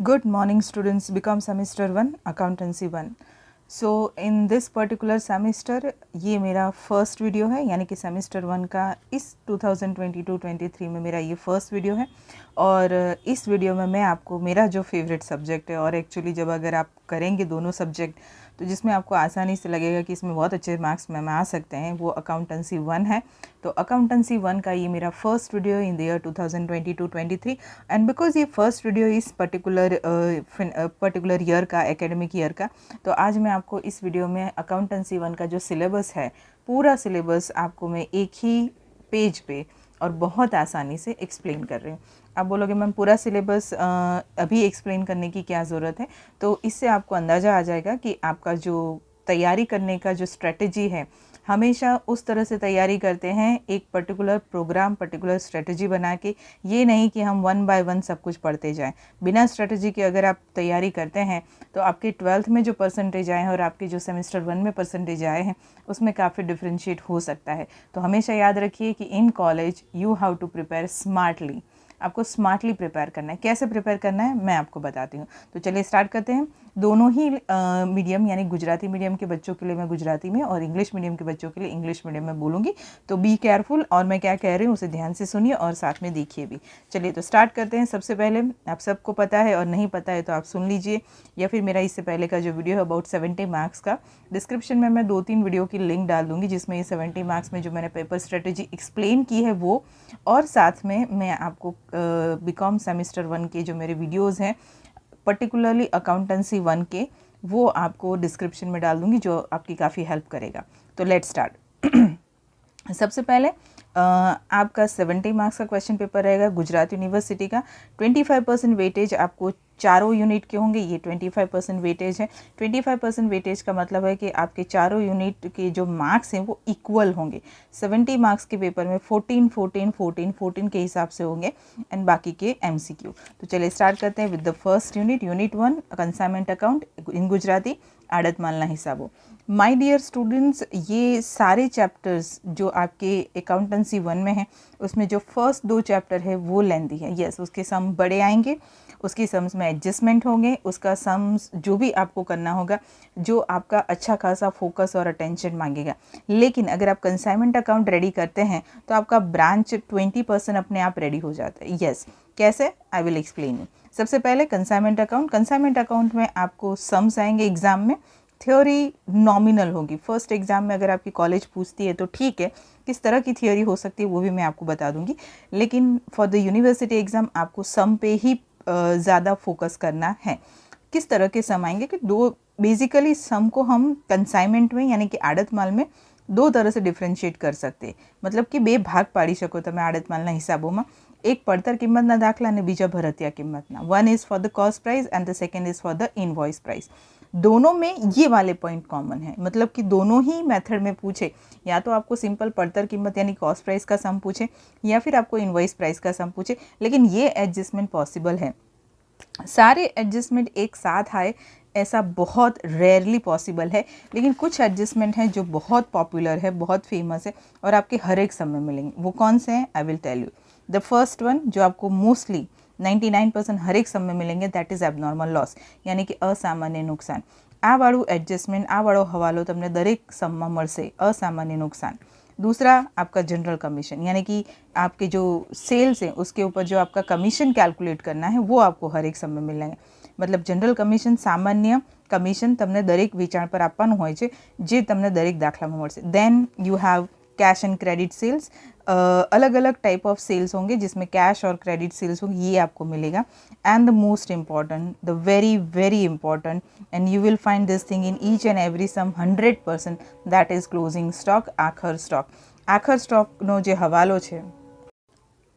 Good morning students, become semester 1 accountancy 1. So in this particular semester ये मेरा first video है, यानी कि सेमिस्टर 1 का इस 2022-23 में मेरा ये फर्स्ट वीडियो है। और इस वीडियो में मैं आपको मेरा जो फेवरेट सब्जेक्ट है, और एक्चुअली जब अगर आप करेंगे दोनों सब्जेक्ट तो जिसमें आपको आसानी से लगेगा कि इसमें बहुत अच्छे मार्क्स में आ सकते हैं, वो अकाउंटेंसी 1 है। तो अकाउंटेंसी 1 का ये मेरा first video in the year 2022-23। And because ये फर्स्ट वीडियो इस पर्टिकुलर ईयर का, एकेडमिक ईयर का, तो आज मैं आपको इस वीडियो में अकाउंटेंसी 1 का जो सिलेबस है, पूरा सिलेबस आपको मैं एक ही पेज पे और बहुत आसानी से एक्सप्लेन कर रही हूँ। आप बोलोगे मैम पूरा सिलेबस अभी एक्सप्लेन करने की क्या ज़रूरत है? तो इससे आपको अंदाज़ा आ जाएगा कि आपका जो तैयारी करने का जो स्ट्रेटजी है, हमेशा उस तरह से तैयारी करते हैं, एक पर्टिकुलर प्रोग्राम, पर्टिकुलर स्ट्रेटजी बना के। ये नहीं कि हम 1 बाय 1 सब कुछ पढ़ते जाएं। बिना स्ट्रेटजी के अगर आप तैयारी करते हैं तो आपके 12th में जो परसेंटेज आए हैं और आपके जो सेमेस्टर 1 में परसेंटेज आए हैं, उसमें काफ़ी डिफ्रेंशिएट हो सकता है। तो हमेशा याद रखिए कि in college you have to prepare smartly. आपको स्मार्टली प्रिपेयर करना है। कैसे प्रिपेयर करना है मैं आपको बताती हूँ। तो चलिए स्टार्ट करते हैं। दोनों ही मीडियम, यानी गुजराती मीडियम के बच्चों के लिए मैं गुजराती में और इंग्लिश मीडियम के बच्चों के लिए इंग्लिश मीडियम में बोलूँगी। तो बी केयरफुल, और मैं क्या कह रही हूँ उसे ध्यान से सुनिए और साथ में देखिए भी। चलिए तो स्टार्ट करते हैं। सबसे पहले, आप सबको पता है और नहीं पता है तो आप सुन लीजिए, या फिर मेरा इससे पहले का जो वीडियो है अबाउट 70 मार्क्स का, डिस्क्रिप्शन में मैं 2-3 वीडियो की लिंक डाल दूँगी, जिसमें ये 70 मार्क्स में जो मैंने पेपर स्ट्रेटेजी एक्सप्लेन की है वो, और साथ में मैं आपको बीकॉम सेमेस्टर 1 के जो मेरे वीडियोज़ हैं, पर्टिकुलरली अकाउंटेंसी 1 के, वो आपको डिस्क्रिप्शन में डाल दूंगी, जो आपकी काफ़ी हेल्प करेगा। तो लेट्स स्टार्ट। सबसे पहले आपका 70 मार्क्स का क्वेश्चन पेपर रहेगा गुजरात यूनिवर्सिटी का। 25% वेटेज आपको चारों यूनिट के होंगे। ये 25% वेटेज है। 25% वेटेज का मतलब है कि आपके चारों यूनिट के जो मार्क्स हैं वो इक्वल होंगे। 70 मार्क्स के पेपर में 14, 14, 14, 14 के हिसाब से होंगे, एंड बाकी के MCQ। तो चलिए स्टार्ट करते हैं with the first unit, unit 1, consignment account in Gujarati, आड़त मालना हिसाबो। माय डियर स्टूडेंट्स, ये सारे चैप्टर्स जो आपके अकाउंटेंसी 1 में हैं, उसमें जो फर्स्ट 2 चैप्टर है वो लेंथी है। यस, उसके सम बड़े आएंगे, उसकी सम्स में एडजस्टमेंट होंगे, उसका सम्स जो भी आपको करना होगा, जो आपका अच्छा खासा फोकस और अटेंशन मांगेगा। लेकिन अगर आप कंसाइनमेंट अकाउंट रेडी करते हैं तो आपका ब्रांच 20% अपने आप रेडी हो जाता है। यस, कैसे? I will explain you. सबसे पहले कंसाइनमेंट अकाउंट में आपको सम्स आएंगे एग्जाम में। थ्योरी नॉमिनल होगी। फर्स्ट एग्जाम में अगर आपकी कॉलेज पूछती है तो ठीक है, किस तरह की थियोरी हो सकती है वो भी मैं आपको बता दूंगी, लेकिन फॉर द यूनिवर्सिटी एग्ज़ाम आपको सम पे ही ज़्यादा फोकस करना है। किस तरह के सम आएंगे कि बेसिकली सम को हम कंसाइनमेंट में, यानी कि आड़त माल में, 2 तरह से डिफ्रेंशिएट कर सकते हैं। मतलब कि 2 भाग पाड़ी શકો તમે આડત માલના હિસાબોમાં। એક પડતર કિંમતના દાખલા અને બીજા ભરતિયા કિંમતના। 1 is for the cost price and the second is for the invoice price. दोनों में ये वाले पॉइंट कॉमन है, मतलब कि दोनों ही मेथड में पूछे, या तो आपको सिंपल पड़तर कीमत यानी कॉस्ट प्राइस का सम पूछे, या फिर आपको इनवॉइस प्राइस का सम पूछे, लेकिन ये एडजस्टमेंट पॉसिबल है। सारे एडजस्टमेंट एक साथ आए ऐसा बहुत रेयरली पॉसिबल है, लेकिन कुछ एडजस्टमेंट हैं जो बहुत पॉपुलर है, बहुत फेमस है, और आपके हर एक समय मिलेंगे। वो कौन से हैं? I will tell you. The first one, जो आपको मोस्टली 99% हर एक समय मिलेंगे, दैट इज़ एबनॉर्मल लॉस, यानी कि असामान्य नुकसान। आ वाળું एडजस्टमेंट, आ वाળો हवालो તમને દરેક સમમાં મળશે, असामान्य नुकसान। दूसरा आपका जनरल कमीशन, यानी कि आपके जो सेल्स हैं उसके ऊपर जो आपका कमीशन कैलकुलेट करना है वो आपको हर एक समय मिलेंगे। मतलब जनरल कमीशन, सामान्य कमीशन તમને દરેક વેચાણ પર આપવાનું હોય છે, જે તમને દરેક દાખલામાં મળશે। Then you have cash and credit sales. अलग अलग टाइप ऑफ सेल्स होंगे जिसमें कैश और क्रेडिट सेल्स होंगे, ये आपको मिलेगा। And the most important, the very very important, and you will find this thing in each and every sum 100%, that is closing stock, आखर स्टॉक। आखर स्टॉकનો જે હવાલો છે,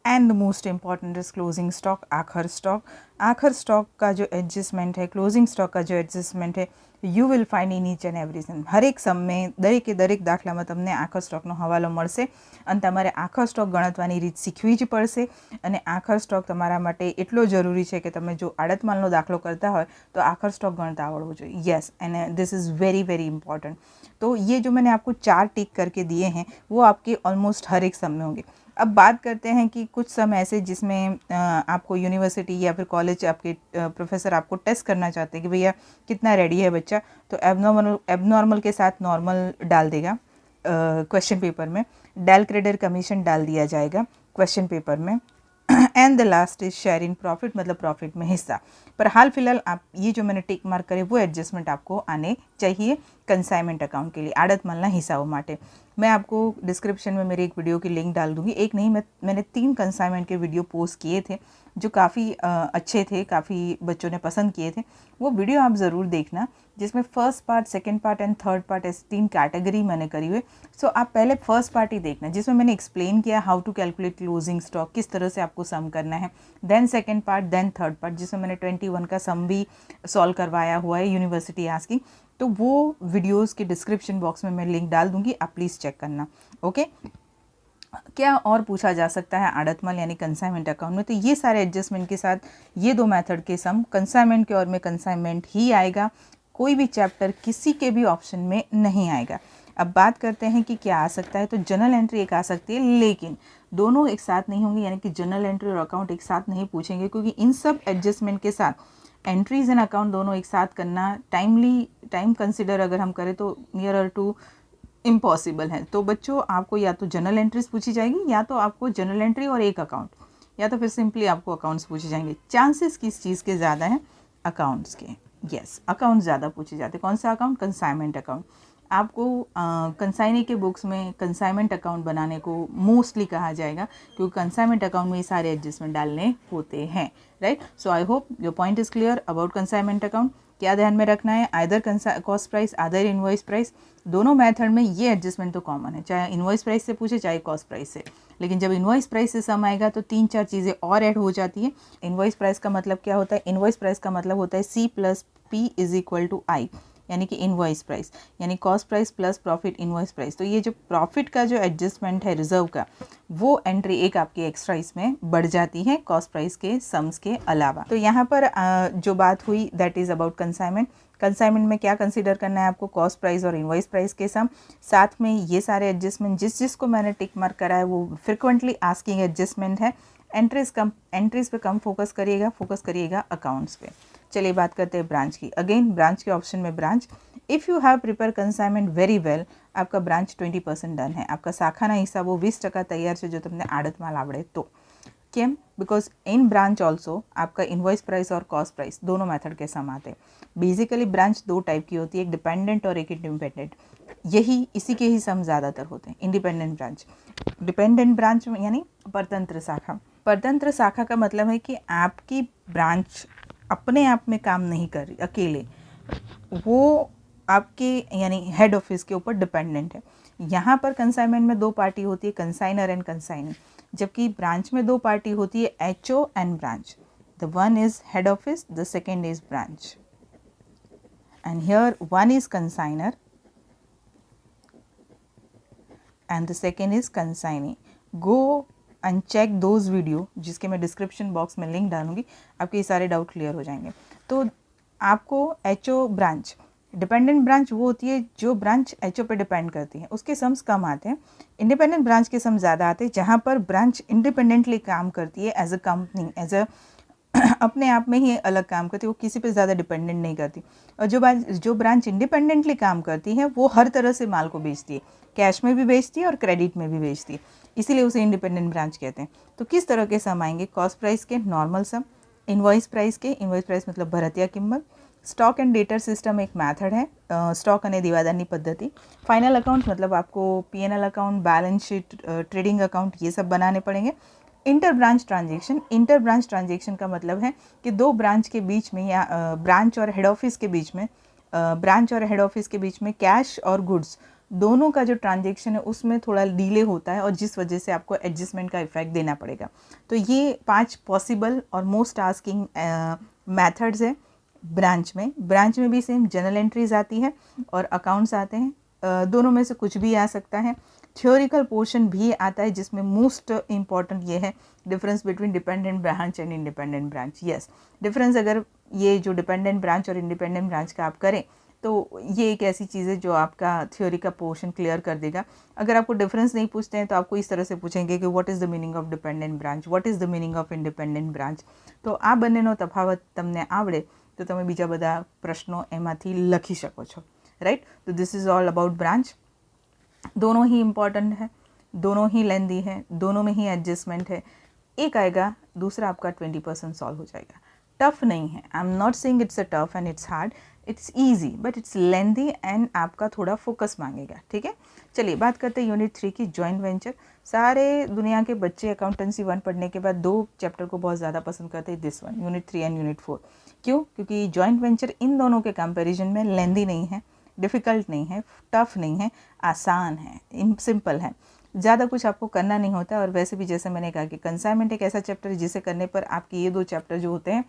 and the most important is closing stock, आखर stock. आखर stock का जो एडजस्टमेंट है, क्लोजिंग स्टॉक का जो एडजस्टमेंट है, you will find in each and every sum. हर एक सम में દરેકે દરેક દાખલામાં તમને આખર સ્ટોકનો હવાલો મળશે, અને તમારે આખર સ્ટોક ગણતવાની રીત શીખવી જ પડશે। અને આખર સ્ટોક તમારા માટે એટલો જરૂરી છે કે તમે જો આડત માલનો દાખલો કરતા હોય તો આખર સ્ટોક ગણતા આવડવું જોઈએ। Yes, and this is very very important. तो ये जो मैंने आपको 4 टिक करके दिए हैं वो आपके ऑलमोस्ट हर एक सम में होंगे। अब बात करते हैं कि कुछ सम ऐसे जिसमें आपको यूनिवर्सिटी या फिर कॉलेज आपके प्रोफेसर आपको टेस्ट करना चाहते हैं कि भैया कितना रेडी है बच्चा, तो एबनॉर्मल के साथ नॉर्मल डाल देगा क्वेश्चन पेपर में, डेल क्रेडिट कमीशन डाल दिया जाएगा क्वेश्चन पेपर में, and the last is share in profit, मतलब प्रॉफिट में हिस्सा। पर हाल फिलहाल आप ये जो मैंने टिक मार्क करे वो एडजस्टमेंट आपको आने चाहिए कंसाइनमेंट अकाउंट के लिए, आड़त मालना हिसाबों माटे। मैं आपको डिस्क्रिप्शन में मेरी एक वीडियो की लिंक डाल दूंगी, एक नहीं मैंने 3 कंसाइनमेंट के वीडियो पोस्ट किए थे जो काफ़ी अच्छे थे, काफ़ी बच्चों ने पसंद किए थे, वो वीडियो आप ज़रूर देखना, जिसमें first part, second part and third part ऐसे 3 कैटेगरी मैंने करी हुई। सो आप पहले फर्स्ट पार्ट ही देखना जिसमें मैंने एक्सप्लेन किया how to calculate closing stock, किस तरह से आपको सम करना है, then second part, then third part जिसमें मैंने 21 का सम भी सॉल्व करवाया हुआ है यूनिवर्सिटी आस्किंग, तो वो वीडियोस के डिस्क्रिप्शन बॉक्स में मैं लिंक डाल दूंगी, आप प्लीज़ चेक करना। ओके, क्या और पूछा जा सकता है आड़त माल यानी कंसाइनमेंट अकाउंट में, तो ये सारे एडजस्टमेंट के साथ ये 2 मेथड के सम कंसाइनमेंट के और में कंसाइनमेंट ही आएगा, कोई भी चैप्टर किसी के भी ऑप्शन में नहीं आएगा। अब बात करते हैं कि क्या आ सकता है, तो जर्नल एंट्री एक आ सकती है, लेकिन दोनों एक साथ नहीं होंगे, यानी कि जर्नल एंट्री और अकाउंट एक साथ नहीं पूछेंगे, क्योंकि इन सब एडजस्टमेंट के साथ एंट्रीज एंड अकाउंट दोनों एक साथ करना टाइम कंसिडर अगर हम करें तो नियरर टू इम्पॉसिबल है। तो बच्चों आपको या तो जर्नल एंट्रीज पूछी जाएगी, या तो आपको जर्नल एंट्री और एक अकाउंट, या तो फिर सिंपली आपको अकाउंट्स पूछे जाएंगे। चांसेस किस चीज़ के ज़्यादा हैं? अकाउंट्स के। यस, अकाउंट ज़्यादा पूछे जाते हैं। कौन सा अकाउंट? Consignment account. आपको कंसाइनी के बुक्स में कंसाइनमेंट अकाउंट बनाने को मोस्टली कहा जाएगा, क्योंकि कंसाइनमेंट अकाउंट में ये सारे एडजस्टमेंट डालने होते हैं, right. So I hope your point is clear about consignment account. क्या ध्यान में रखना है? Either cost price, either invoice price, दोनों मेथड में ये एडजस्टमेंट तो कॉमन है, चाहे इनवॉइस प्राइस से पूछे चाहे कॉस्ट प्राइस से। लेकिन जब इनवॉइस प्राइस से सम आएगा तो 3-4 चीज़ें और ऐड हो जाती है। इनवॉइस प्राइस का मतलब क्या होता है? इनवॉइस प्राइस का मतलब होता है C+P = I, यानी कि इनवॉइस प्राइस, यानी cost price plus profit invoice price. तो ये जो प्रॉफिट का जो एडजस्टमेंट है रिजर्व का, वो एंट्री एक आपकी एक्स्ट्रा इसमें बढ़ जाती है कॉस्ट प्राइस के सम्स के अलावा। तो यहाँ पर जो बात हुई that is about consignment. Consignment में क्या कंसीडर करना है आपको? कॉस्ट प्राइस और इनवॉइस प्राइस के सम, साथ में ये सारे एडजस्टमेंट जिसको मैंने टिक मार्क करा है वो फ्रिक्वेंटली आस्किंग एडजस्टमेंट है। एंट्रीज पे कम फोकस करिएगा अकाउंट्स पे। चलिए बात करते हैं ब्रांच की। अगेन ब्रांच के ऑप्शन में branch, if you have prepare consignment very well, आपका ब्रांच 20% डन है। आपका साखाना हिस्सा वो 20% तैयार है जो तुमने आड़त माल आवड़े तो। केम? बिकॉज इन ब्रांच ऑल्सो आपका इनवॉइस प्राइस और कॉस्ट प्राइस दोनों मेथड के सम आते हैं। बेसिकली ब्रांच 2 टाइप की होती है, एक डिपेंडेंट और एक इंडिपेंडेंट। इसी के ही सम ज़्यादातर होते हैं। इंडिपेंडेंट ब्रांच, डिपेंडेंट ब्रांच यानी परतंत्र शाखा। परतंत्र शाखा का मतलब है कि आपकी ब्रांच अपने आप में काम नहीं कर रही अकेले, वो आपके यानी हेड ऑफिस के ऊपर डिपेंडेंट है। यहाँ पर कंसाइनमेंट में 2 पार्टी होती है, कंसाइनर एंड कंसाइनी, जबकि ब्रांच में 2 पार्टी होती है, HO and branch. The one is head office, the second is branch, and here one is consignor and the second is consignee. Go and check those video जिसके मैं description box में link डालूंगी, आपके ये सारे doubt clear हो जाएंगे। तो आपको HO ब्रांच, डिपेंडेंट ब्रांच वो होती है जो ब्रांच HO पे डिपेंड करती है, उसके सम्स कम आते हैं। इंडिपेंडेंट ब्रांच के सम ज़्यादा आते हैं, जहाँ पर ब्रांच इंडिपेंडेंटली काम करती है एज अ कंपनी, अपने आप में ही अलग काम करती है, वो किसी पे ज़्यादा डिपेंडेंट नहीं करती। और जो ब्रांच इंडिपेंडेंटली काम करती है वो हर तरह से माल को बेचती है, कैश में भी बेचती है और क्रेडिट में भी बेचती है, इसीलिए उसे इंडिपेंडेंट ब्रांच कहते हैं। तो किस तरह के सम आएंगे? कॉस्ट प्राइस के नॉर्मल सम, इनवॉइस प्राइस के, इनवॉइस प्राइस मतलब भरतिया कीमत, स्टॉक एंड डेटर सिस्टम एक मेथड है, स्टॉक अने दिवादानी पद्धति, फाइनल अकाउंट मतलब आपको P&L account, balance sheet, trading account ये सब बनाने पड़ेंगे। इंटर ब्रांच ट्रांजेक्शन का मतलब है कि 2 ब्रांच के बीच में या ब्रांच और हेड ऑफिस के बीच में कैश और गुड्स दोनों का जो ट्रांजेक्शन है उसमें थोड़ा डिले होता है, और जिस वजह से आपको एडजस्टमेंट का इफेक्ट देना पड़ेगा। तो ये 5 पॉसिबल और मोस्ट आस्किंग मेथड्स है ब्रांच में भी सेम जर्नल एंट्रीज आती है और अकाउंट्स आते हैं, दोनों में से कुछ भी आ सकता है। थ्योरिकल पोर्शन भी आता है जिसमें मोस्ट इम्पॉर्टेंट ये है difference between dependent branch and independent branch. Yes, difference अगर ये जो डिपेंडेंट ब्रांच और इंडिपेंडेंट ब्रांच का आप करें तो ये एक ऐसी चीज़ है जो आपका थ्योरी का पोर्शन क्लियर कर देगा। अगर आपको डिफरेंस नहीं पूछते हैं तो आपको इस तरह से पूछेंगे कि what is the meaning of dependent branch, what is the meaning of independent branch. તો આ બંનેનો તફાવત તમને આવડે તો તમે બીજા બધા પ્રશ્નો એમાંથી લખી શકો છો, રાઈટ। તો this is all about branch. दोनों ही इम्पॉर्टेंट है, दोनों ही लेंदी है, दोनों में ही एडजस्टमेंट है। एक आएगा, दूसरा आपका 20% सॉल्व हो जाएगा। टफ नहीं है, I am not saying it's a tough and it's hard, it's easy but it's lengthy and आपका थोड़ा फोकस मांगेगा, ठीक है। चलिए बात करते हैं यूनिट 3 की, जॉइंट वेंचर। सारे दुनिया के बच्चे अकाउंटेंसी 1 पढ़ने के बाद 2 चैप्टर को बहुत ज़्यादा पसंद करते हैं, this one, unit 3 and unit 4। क्यों? क्योंकि जॉइंट वेंचर इन दोनों के कंपेरिजन में लेंदी नहीं है, डिफ़िकल्ट नहीं है, टफ नहीं है, आसान है, सिंपल है, ज़्यादा कुछ आपको करना नहीं होता। और वैसे भी जैसे मैंने कहा कि कंसाइनमेंट एक ऐसा चैप्टर है जिसे करने पर आपके ये 2 चैप्टर जो होते हैं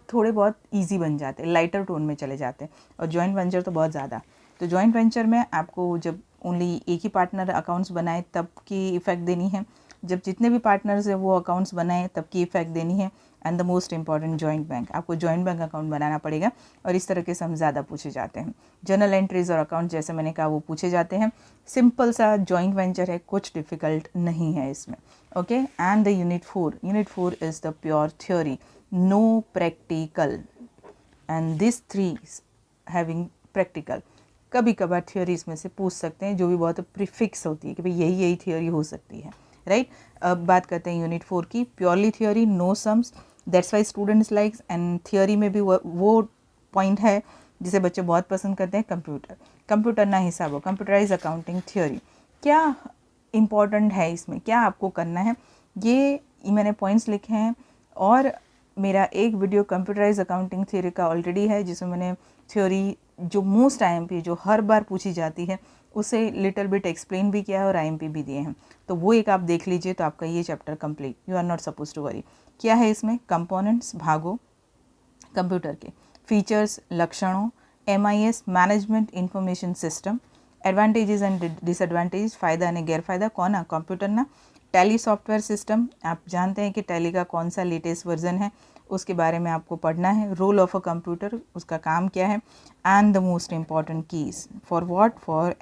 थोड़े बहुत इजी बन जाते हैं, लाइटर टोन में चले जाते हैं। और जॉइंट वेंचर तो बहुत ज़्यादा। तो जॉइंट वेंचर में आपको जब ओनली एक ही पार्टनर अकाउंट्स बनाए तब की इफ़ेक्ट देनी है, जब जितने भी पार्टनर्स हैं वो अकाउंट्स बनाए तब की इफ़ेक्ट देनी है। And the most important joint bank, आपको जॉइंट बैंक अकाउंट बनाना पड़ेगा। और इस तरह के सम ज़्यादा पूछे जाते हैं। जर्नल एंट्रीज और अकाउंट जैसे मैंने कहा वो पूछे जाते हैं। सिंपल सा जॉइंट वेंचर है, कुछ डिफ़िकल्ट नहीं है इसमें, okay. And the unit 4 is the pure theory, no practical, and this 3 having practical. कभी कभार थ्योरीज में से पूछ सकते हैं जो भी बहुत प्रीफिक्स होती है कि भाई यही थ्योरी हो सकती है, राइट। अब बात करते हैं यूनिट 4 की, purely theory, no sums, that's why students likes. And theory में भी वो पॉइंट है जिसे बच्चे बहुत पसंद करते हैं, कंप्यूटर ना हिसाबो, कंप्यूटराइज अकाउंटिंग थ्योरी। क्या इम्पॉर्टेंट है इसमें, क्या आपको करना है, ये मैंने पॉइंट्स लिखे हैं। और मेरा एक वीडियो कंप्यूटराइज अकाउंटिंग थ्योरी का ऑलरेडी है जिसमें मैंने थ्योरी जो मोस्ट IMP जो हर बार पूछी जाती है उसे लिटिल बिट एक्सप्लेन भी किया है और IMP भी दिए हैं। तो वो एक आप देख लीजिए तो आपका ये chapter complete, you are not suppose to worry. क्या है इसमें? कंपोनेंट्स, भागों कंप्यूटर के, फीचर्स, लक्षणों, MIS management information system, advantages and disadvantages, फ़ायदा અને ગેરફાયદા કોના? कंप्यूटरना। टैली सॉफ्टवेयर सिस्टम, आप जानते हैं कि टैली का कौन सा लेटेस्ट वर्जन है, उसके बारे में आपको पढ़ना है। रोल ऑफ अ कंप्यूटर, उसका काम क्या है। And the most important keys for what? For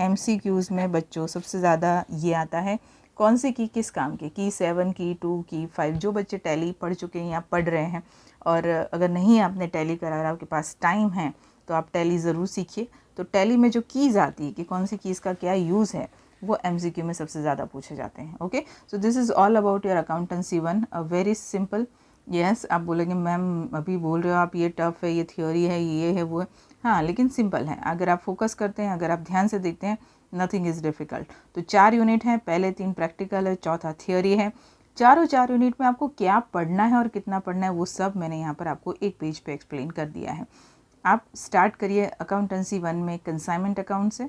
MCQs में बच्चों सबसे ज़्यादा ये आता है, कौन सी की किस काम की, की 7, की 2, की 5। जो बच्चे टैली पढ़ चुके हैं या पढ़ रहे हैं, और अगर नहीं आपने टैली करा, अगर आपके पास टाइम है तो आप टैली ज़रूर सीखिए। तो टैली में जो कीज़ आती है कि कौन सी कीज़ का क्या यूज़ है, वो MCQ में सबसे ज़्यादा पूछे जाते हैं, okay. So this is all about your accountancy 1, a very simple. Yes, आप बोलेंगे मैम अभी बोल रहे हो आप ये टफ है, ये थ्योरी है, ये है, वो है। हाँ, लेकिन सिंपल है अगर आप फोकस करते हैं, अगर आप ध्यान से देखते हैं, नथिंग इज़ डिफ़िकल्ट। तो 4 यूनिट हैं, पहले 3 प्रैक्टिकल है, चौथा थ्योरी है। चारों 4 यूनिट में आपको क्या पढ़ना है और कितना पढ़ना है वो सब मैंने यहाँ पर आपको एक पेज पे एक्सप्लेन कर दिया है। आप स्टार्ट करिए अकाउंटेंसी 1 में कंसाइनमेंट अकाउंट से।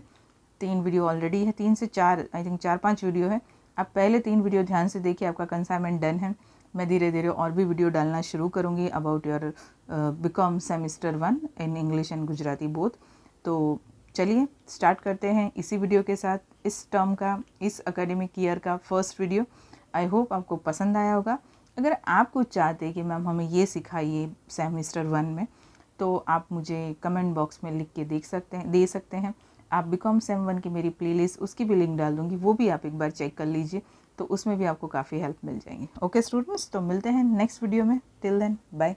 3 वीडियो ऑलरेडी है, 3 से 4 आई थिंक 4-5 वीडियो है। आप पहले 3 वीडियो ध्यान से देखिए, आपका कंसाइनमेंट डन है। मैं धीरे धीरे और भी वीडियो डालना शुरू करूँगी about your BCom semester 1 in English and Gujarati both. तो चलिए स्टार्ट करते हैं इसी वीडियो के साथ, इस टर्म का, इस एकेडमिक ईयर का फर्स्ट वीडियो। आई होप आपको पसंद आया होगा। अगर आप कुछ चाहते हैं कि मैम हमें ये सिखाइए सेमेस्टर 1 में, तो आप मुझे कमेंट बॉक्स में लिख के दे सकते हैं। आप BCom Sem 1 की मेरी प्लेलिस्ट, उसकी भी लिंक डाल दूँगी, वो भी आप एक बार चेक कर लीजिए, तो उसमें भी आपको काफ़ी हेल्प मिल जाएगी। ओके स्टूडेंट्स, तो मिलते हैं नेक्स्ट वीडियो में। Till then bye.